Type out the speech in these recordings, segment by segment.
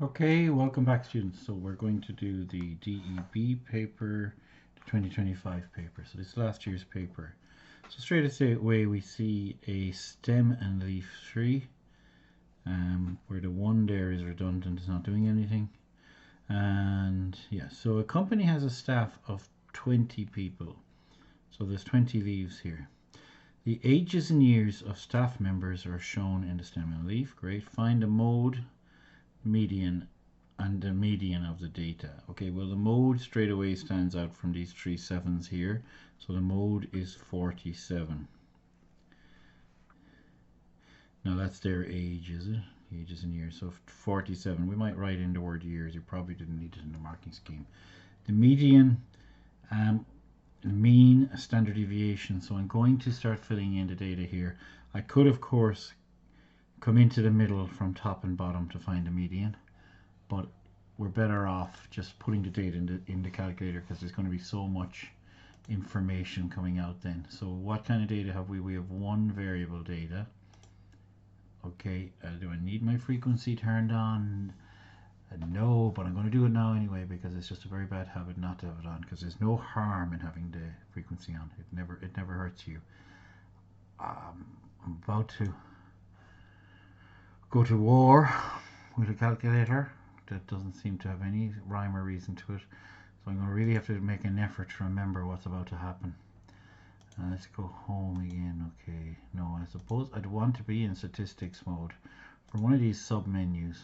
Okay, welcome back students. So we're going to do the DEB paper, the 2025 paper. So this is last year's paper. So straight away we see a stem and leaf tree where the one there is redundant, it's not doing anything. And yeah, so a company has a staff of 20 people. So there's 20 leaves here. The ages and years of staff members are shown in the stem and leaf. Great. Find the mode, median, and the median of the data. Okay, well the mode straight away stands out from these three sevens here. So the mode is 47. Now that's their age, is it? Ages and years. So 47. We might write in the word years. You probably didn't need it in the marking scheme. The median, mean, a standard deviation. So I'm going to start filling in the data here. I could of course come into the middle from top and bottom to find the median, but we're better off just putting the data in the calculator because there's going to be so much information coming out then. So what kind of data have we? We have one variable data. Okay, do I need my frequency turned on? No, but I'm going to do it now anyway because it's just a very bad habit not to have it on, because there's no harm in having the frequency on. It never hurts you. I'm about to go to war with a calculator that doesn't seem to have any rhyme or reason to it, so I'm going to really have to make an effort to remember what's about to happen. Let's go home again. Okay, no, I suppose I'd want to be in statistics mode for one of these sub menus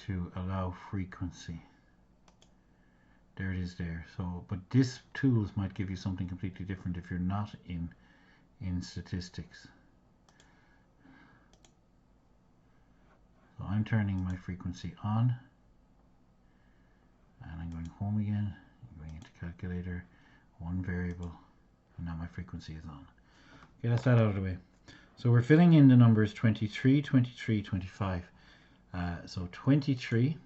to allow frequency. There it is there. So, but this tools might give you something completely different if you're not in statistics. So I'm turning my frequency on, and I'm going home again. I'm going into calculator, one variable, and now my frequency is on. Okay, that's that out of the way. So we're filling in the numbers 23, 23, 25. So 23,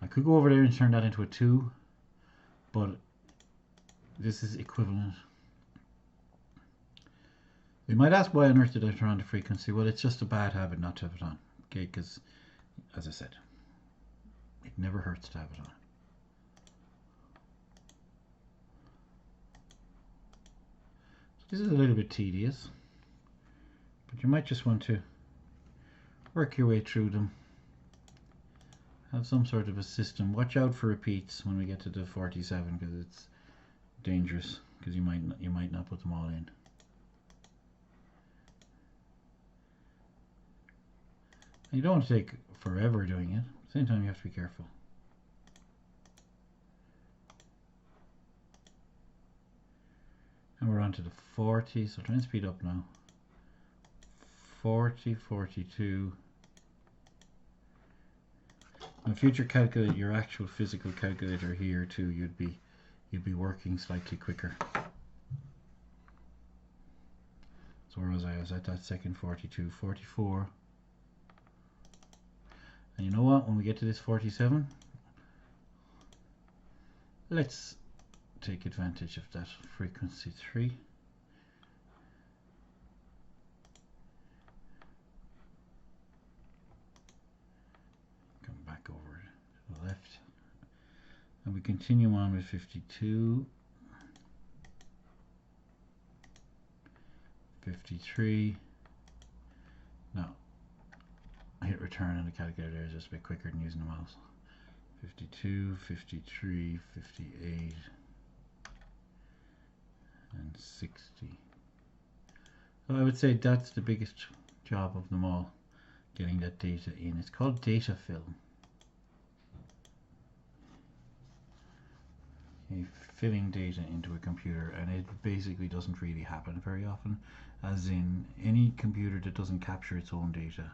I could go over there and turn that into a 2, but this is equivalent. You might ask, why on earth did I turn on the frequency? Well, it's just a bad habit not to have it on. Okay, because as I said, it never hurts to have it on. So this is a little bit tedious, but you might just want to work your way through them. Have some sort of a system. Watch out for repeats when we get to the 47 because it's dangerous, because you might not put them all in. You don't want to take forever doing it. At the same time, you have to be careful. And we're on to the 40, so try and speed up now. 40, 42. In future calculate your actual physical calculator here too. You'd be working slightly quicker. So where was I? I was at that second 42, 44. And you know what? When we get to this 47, let's take advantage of that frequency 3. Come back over to the left. And we continue on with 52, 53. Now, I hit return and the calculator is just a bit quicker than using the mouse. 52, 53, 58, and 60. So I would say that's the biggest job of them all, getting that data in. It's called data fill. Okay, filling data into a computer, and it basically doesn't really happen very often, as in any computer that doesn't capture its own data.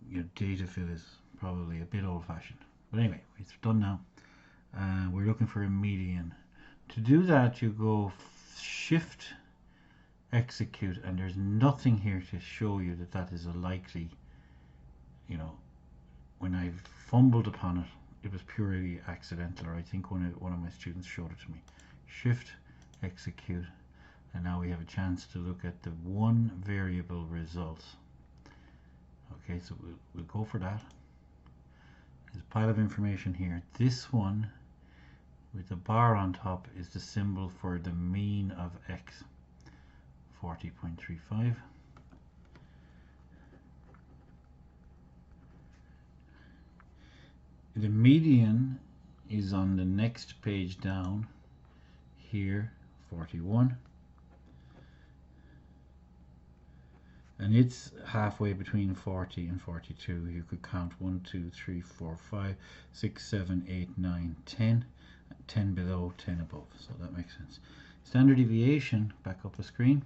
Your data fill is probably a bit old-fashioned, but anyway, it's done now. We're looking for a median. To do that, you go shift execute, and there's nothing here to show you that that is a likely, you know, when I fumbled upon it, it was purely accidental, or I think one of my students showed it to me. Shift execute. And now we have a chance to look at the one variable results. Okay, so we'll go for that. There's a pile of information here. This one with the bar on top is the symbol for the mean of x, 40.35. The median is on the next page down here, 41. And it's halfway between 40 and 42. You could count 1, 2, 3, 4, 5, 6, 7, 8, 9, 10. 10 below, 10 above. So that makes sense. Standard deviation, back up the screen.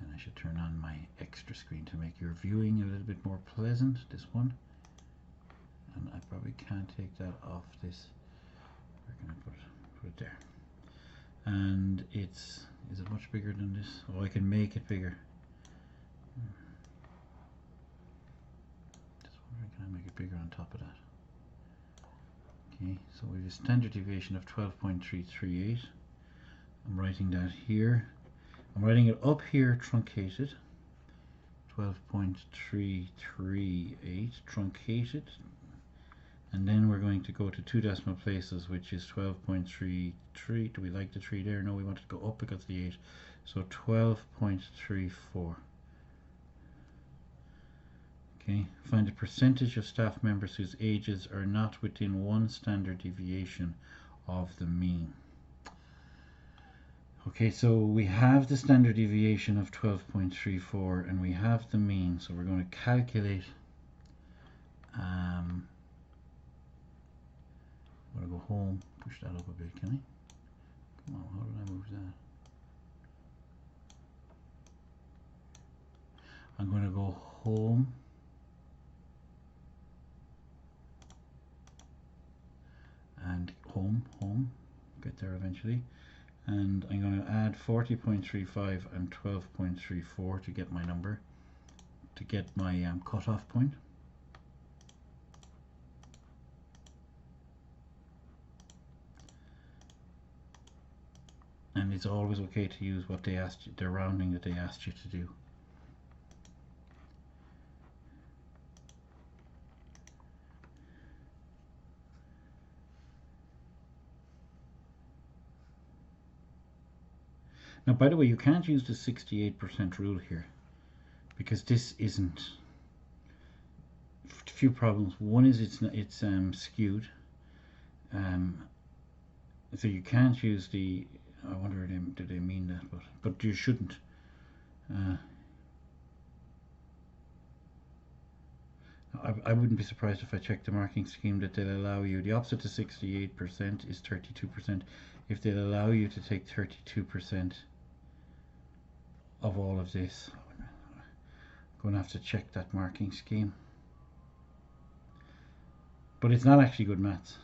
And I should turn on my extra screen to make your viewing a little bit more pleasant. This one. And I probably can't take that off this. Where can I put it there? And is it much bigger than this? Oh, I can make it bigger. Just wondering, can I make it bigger on top of that? Okay, so we have a standard deviation of 12.338. I'm writing that here. I'm writing it up here truncated. 12.338 truncated. And then we're going to go to 2 decimal places, which is 12.33. Do we like the 3 there? No, we want to go up because of the 8. So 12.34. Okay, find the percentage of staff members whose ages are not within one standard deviation of the mean. Okay, so we have the standard deviation of 12.34 and we have the mean, so we're going to calculate. I'm going to go home, push that up a bit, can I? Come on, how did I move that? I'm going to go home. And home, get there eventually. And I'm going to add 40.35 and 12.34 to get my number, to get my cutoff point. And it's always okay to use what they asked you, the rounding that they asked you to do. Now, by the way, you can't use the 68% rule here because this isn't. A few problems. One is it's skewed, so you can't use the. I wonder did they mean that, but you shouldn't. I wouldn't be surprised if I checked the marking scheme that they'll allow you. The opposite to 68% is 32%. If they'll allow you to take 32% of all of this, I'm going to have to check that marking scheme. But it's not actually good maths.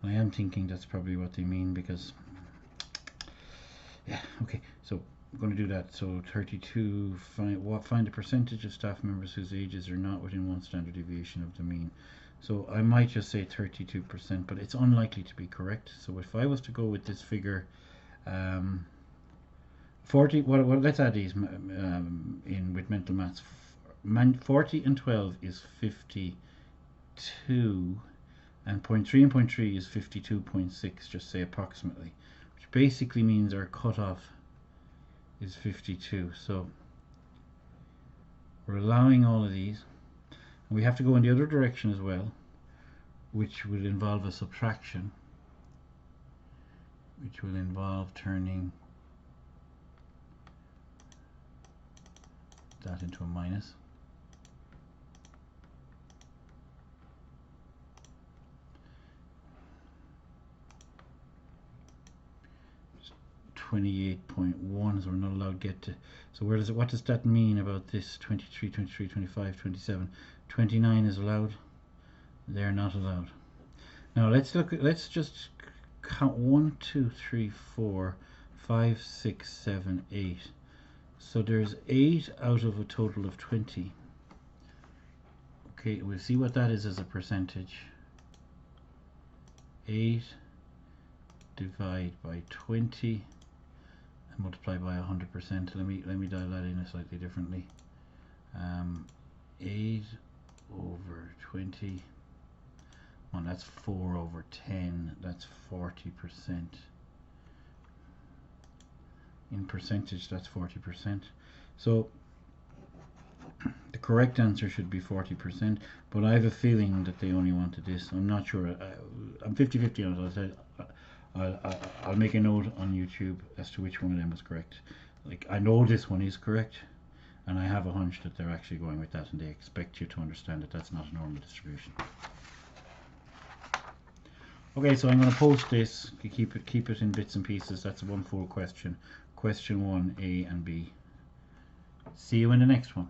I am thinking that's probably what they mean because, yeah, okay, so I'm going to do that. So 32, find the percentage of staff members whose ages are not within one standard deviation of the mean. So I might just say 32%, but it's unlikely to be correct. So if I was to go with this figure, 40, well, let's add these in with mental maths. 40 and 12 is 52, and 0.3 and 0.3 is 52.6, just say approximately, which basically means our cutoff is 52. So we're allowing all of these, and we have to go in the other direction as well, which will involve a subtraction, which will involve turning that into a minus. Just 28.1, so we're not allowed to get to. So where does it? What does that mean about this? 23, 23, 25, 27, 29 is allowed. They're not allowed. Now let's look at. Let's just count 1, 2, 3, 4, 5, 6, 7, 8. So there's 8 out of a total of 20. Okay, we'll see what that is as a percentage. 8 divided by 20, multiply by 100%. Let me dial that in slightly differently. 8 over 20. Well, that's 4 over 10. That's 40%. In percentage, that's 40%. So the correct answer should be 40%, but I have a feeling that they only wanted this. I'm not sure. I'm 50-50 on it. I'll make a note on YouTube as to which one of them was correct. Like, I know this one is correct, and I have a hunch that they're actually going with that, and they expect you to understand that that's not a normal distribution. Okay, so I'm going to post this. Keep it in bits and pieces. That's one full question. Question 1, A and B. See you in the next one.